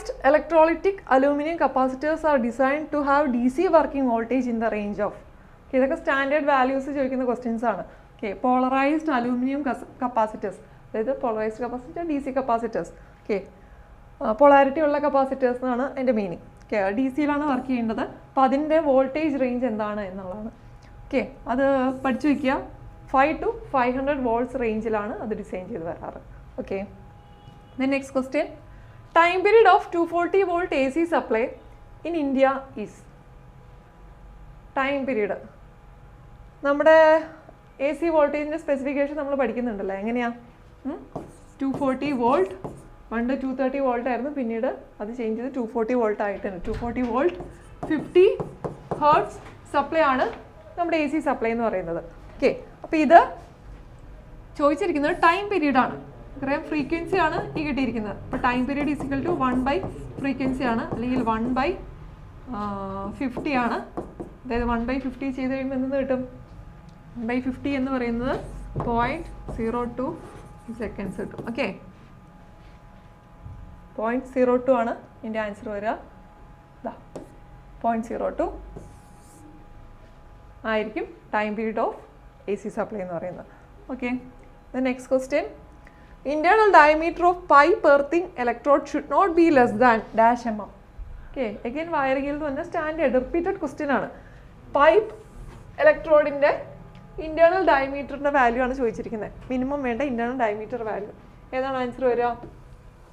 Polarized electrolytic aluminum capacitors are designed to have DC working voltage in the range of. ഇതൊക്കെ standard values ചോദിക്കുന്ന questions ആണ്. Okay, polarised aluminium capacitors, അതായത് polarised capacitor, D C capacitors. Okay, polarity ഉള്ള capacitors എന്നാണ് എൻ്റെ meaning. Okay, D സിയിലാണ് work ചെയ്യേണ്ടത്. അപ്പോൾ അതിൻ്റെ വോൾട്ടേജ് റേഞ്ച് എന്താണ് എന്നുള്ളതാണ്. ഓക്കെ, അത് പഠിച്ചു വയ്ക്കുക. 5 to 500 volts റേഞ്ചിലാണ് അത് ഡിസൈൻ ചെയ്ത് വരാറ്. Okay, then next question. Time period of 240 volt AC supply in India is. Time period നമ്മുടെ എ സി വോൾട്ടേജിൻ്റെ സ്പെസിഫിക്കേഷൻ നമ്മൾ പഠിക്കുന്നുണ്ടല്ലോ. എങ്ങനെയാണ്? 240 വോൾട്ട്, പണ്ട് 230 വോൾട്ട് ആയിരുന്നു, പിന്നീട് അത് ചേഞ്ച് ചെയ്ത് 240 വോൾട്ട് ആയിട്ടുണ്ട്. 240 വോൾട്ട് 50 ഹെർട്സ് സപ്ലൈ ആണ് നമ്മുടെ എ സി സപ്ലൈ എന്ന് പറയുന്നത്. ഓക്കെ, അപ്പോൾ ഇത് ചോദിച്ചിരിക്കുന്നത് ടൈം പീരീഡാണ്. ഇത്രയും ഫ്രീക്വൻസി ആണ് ഈ കിട്ടിയിരിക്കുന്നത്. അപ്പോൾ ടൈം പീരീഡ് ഈസിക്കൽ ടു 1/ഫ്രീക്വൻസി ആണ്, അല്ലെങ്കിൽ 1/50 ആണ്. അതായത് 1/50 ചെയ്ത് കഴിയുമ്പോൾ എന്തെന്ന് കിട്ടും? 1/50 എന്ന് പറയുന്നത് 0.02 സെക്കൻഡ്സ് കിട്ടും. ഓക്കെ, 0.02 ആണ് ഇതിൻ്റെ ആൻസർ വരിക. 0.02 ആയിരിക്കും time period of A C supply എന്ന് പറയുന്നത്. Okay, the next question. Internal diameter of pipe earthing electrode should not be less than -mm. Okay, again വയറിങ്ങിൽ നിന്ന് തന്നെ സ്റ്റാൻഡേർഡ് റിപ്പീറ്റഡ് ക്വസ്റ്റ്യൻ ആണ്. പൈപ്പ് ഇലക്ട്രോഡിൻ്റെ ഇൻറ്റേർണൽ ഡയമീറ്ററിൻ്റെ വാല്യൂ ആണ് ചോദിച്ചിരിക്കുന്നത്. Minimum വേണ്ട internal diameter value ഏതാണ് answer വരിക?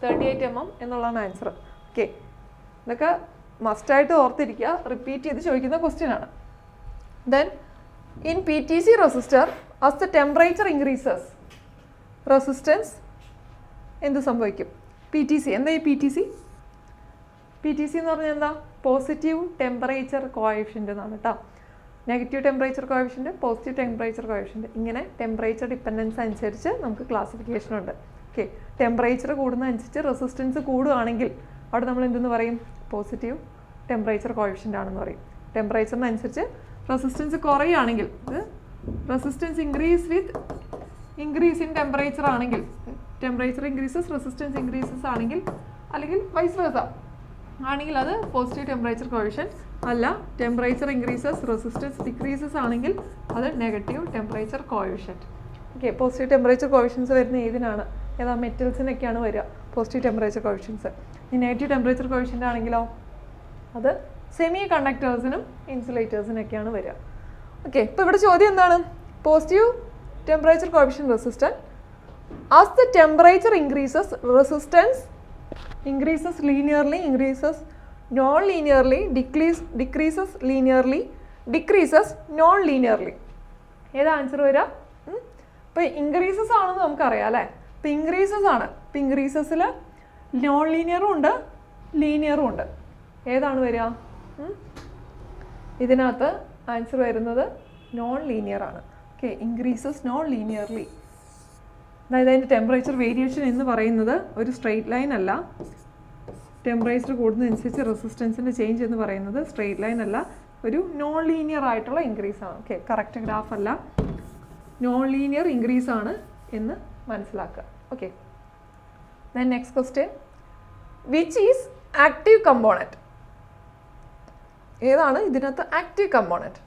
38 mm എന്നുള്ളതാണ് ആൻസർ. ഓക്കെ, ഇതൊക്കെ മസ്റ്റായിട്ട് ഓർത്തിരിക്കുക, റിപ്പീറ്റ് ചെയ്ത് ചോദിക്കുന്ന ക്വസ്റ്റ്യൻ ആണ്. Then in PTC resistor as the temperature increases, resistance എന്ത് സംഭവിക്കും? PTC എന്താ? ഈ PTC എന്ന് പറഞ്ഞാൽ എന്താ? പോസിറ്റീവ് ടെമ്പറേച്ചർ കോഎഫിഷ്യൻ്റ് എന്നാണ് കേട്ടോ. Negative temperature coefficient, positive temperature coefficient, ഇങ്ങനെ ടെമ്പറേച്ചർ ഡിപ്പെൻഡൻസ് അനുസരിച്ച് നമുക്ക് ക്ലാസിഫിക്കേഷൻ ഉണ്ട്. ഓക്കെ, ടെമ്പറേച്ചർ കൂടുന്നതനുസരിച്ച് റെസിസ്റ്റൻസ് കൂടുകയാണെങ്കിൽ അവിടെ നമ്മൾ എന്തെന്ന് പറയും? പോസിറ്റീവ് ടെമ്പറേച്ചർ കോഎഫിഷ്യൻ്റ് ആണെന്ന് പറയും. ടെമ്പറേച്ചറിനനുസരിച്ച് റെസിസ്റ്റൻസ് കുറയുകയാണെങ്കിൽ, റെസിസ്റ്റൻസ് ഇൻക്രീസ് ഇൻ ടെമ്പറേച്ചർ ആണെങ്കിൽ, ടെമ്പറേച്ചർ ഇൻക്രീസസ് റെസിസ്റ്റൻസ് ഇൻക്രീസസ് ആണെങ്കിൽ, അല്ലെങ്കിൽ വൈസ് വേഴ്സ ആണെങ്കിൽ അത് പോസിറ്റീവ് ടെമ്പറേച്ചർ കോഎഫിഷ്യൻ്റ് അല്ല. ടെമ്പറേച്ചർ ഇൻക്രീസസ് റെസിസ്റ്റൻസ് ഡിക്രീസസ് ആണെങ്കിൽ അത് negative temperature coefficient. Okay, positive temperature coefficients വരുന്ന ഏതിനാണ്? ഏതാ? മെറ്റൽസിനൊക്കെയാണ് വരിക പോസിറ്റീവ് ടെമ്പറേച്ചർ കോഎഫിഷ്യൻസ്. ഈ നെഗറ്റീവ് ടെമ്പറേച്ചർ കോഎഫിഷ്യൻ്റ് ആണെങ്കിലോ അത് സെമി കണ്ടക്ടേഴ്സിനും ഇൻസുലേറ്റേഴ്സിനൊക്കെയാണ് വരിക. ഓക്കെ, ഇപ്പോൾ ഇവിടെ ചോദ്യം എന്താണ്? Positive temperature coefficient resistance. As the temperature increases, resistance increases linearly, increases non-linearly, decreases linearly, decreases non-linearly. ഏതാ ആൻസർ വരിക? ഇപ്പോൾ ഇൻക്രീസസ് ആണെന്ന് നമുക്കറിയാം അല്ലേ? ഇപ്പോൾ ഇൻക്രീസസ് ആണ്. ഇപ്പോൾ ഇൻക്രീസസിൽ നോൺ ലീനിയറും ഉണ്ട്, ലീനിയറും ഉണ്ട്. ഏതാണ് വരിക? ഇതിനകത്ത് ആൻസർ വരുന്നത് നോൺ ലീനിയർ ആണ്. Okay, increases non linearly. അതായത് അതിൻ്റെ ടെമ്പറേച്ചർ വേരിയേഷൻ എന്ന് പറയുന്നത് ഒരു സ്ട്രെയിറ്റ് ലൈൻ അല്ല. ടെമ്പറേച്ചർ കൂടുന്നതനുസരിച്ച് റെസിസ്റ്റൻസിൻ്റെ ചേഞ്ച് എന്ന് പറയുന്നത് സ്ട്രെയിറ്റ് ലൈൻ അല്ല, ഒരു നോൺ ലീനിയർ ആയിട്ടുള്ള ഇൻക്രീസ് ആണ്. ഓക്കെ, കറക്റ്റ് ഗ്രാഫ് അല്ല, നോൺ ലീനിയർ ഇൻക്രീസ് ആണ് എന്ന് മനസ്സിലാക്കുക. Okay, then next question. Which is active component? ഏതാണ് ഇതിനകത്ത് ആക്റ്റീവ് കമ്പോണൻറ്റ്?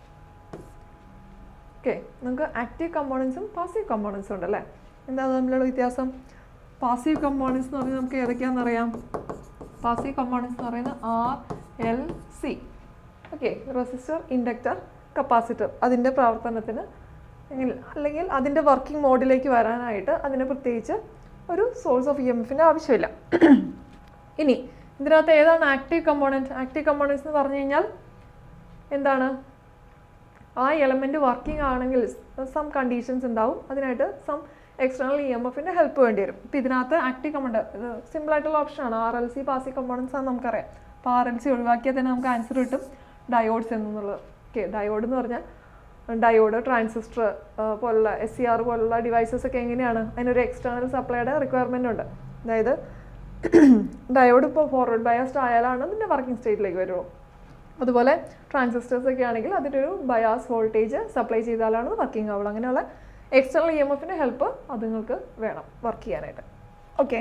ഓക്കെ, നമുക്ക് ആക്റ്റീവ് കമ്പോണൻസും പാസീവ് കമ്പോണൻസും ഉണ്ടല്ലേ. എന്താണ് തമ്മിലുള്ള വ്യത്യാസം? പാസീവ് കമ്പോണൻസ് എന്ന് പറഞ്ഞാൽ നമുക്ക് ഏതൊക്കെയാണെന്ന് അറിയാം. പാസീവ് കമ്പോണൻസ് എന്ന് പറയുന്നത് RLC. Okay, resistor, inductor, capacitor. അതിൻ്റെ പ്രവർത്തനത്തിന് അല്ലെങ്കിൽ അതിൻ്റെ വർക്കിംഗ് മോഡിലേക്ക് വരാനായിട്ട് അതിന് പ്രത്യേകിച്ച് ഒരു സോഴ്സ് ഓഫ് EMFൻ്റെ ആവശ്യമില്ല. ഇനി ഇതിനകത്ത് ഏതാണ് ആക്റ്റീവ് കമ്പോണൻറ്റ്? ആക്റ്റീവ് കമ്പോണൻസ് എന്ന് പറഞ്ഞു കഴിഞ്ഞാൽ എന്താണ്? ആ എലമെൻറ്റ് വർക്കിംഗ് ആണെങ്കിൽ സം കണ്ടീഷൻസ് ഉണ്ടാവും, അതിനായിട്ട് സം എക്സ്റ്റേണൽ EMFൻ്റെ ഹെൽപ്പ് വേണ്ടി വരും. ഇപ്പോൾ ഇതിനകത്ത് ആക്റ്റീവ് കമ്പോണൻറ്റ് ഇത് സിമ്പിളായിട്ടുള്ള ഓപ്ഷനാണ്. RLC പാസീവ് കമ്പോണൻസ് ആണ് നമുക്കറിയാം. അപ്പോൾ RLC ഒഴിവാക്കിയാൽ തന്നെ നമുക്ക് ആൻസർ കിട്ടും ഡയോഡ്സ് എന്നുള്ളത്. ഓക്കെ, ഡയോഡ് എന്ന് പറഞ്ഞാൽ ഡയോഡ്, ട്രാൻസിസ്റ്റർ പോലുള്ള SCR പോലുള്ള ഡിവൈസസ് ഒക്കെ എങ്ങനെയാണ്? അതിനൊരു എക്സ്റ്റേണൽ സപ്ലൈയുടെ റിക്വയർമെൻ്റ് ഉണ്ട്. അതായത് ഡയോഡ് ഇപ്പോൾ ഫോർവേഡ് ബയാസ്ഡ് ആയാലാണ് അതിൻ്റെ വർക്കിംഗ് സ്റ്റേറ്റിലേക്ക് വരുള്ളൂ. അതുപോലെ ട്രാൻസിസ്റ്റേഴ്സ് ഒക്കെ ആണെങ്കിൽ അതിൻ്റെ ഒരു ബയാസ് വോൾട്ടേജ് സപ്ലൈ ചെയ്താലാണ് വർക്കിംഗ് ആവുള്ളൂ. അങ്ങനെയുള്ള എക്സ്റ്റേണൽ EMFൻ്റെ ഹെൽപ്പ് അത് നിങ്ങൾക്ക് വേണം വർക്ക് ചെയ്യാനായിട്ട്. ഓക്കെ.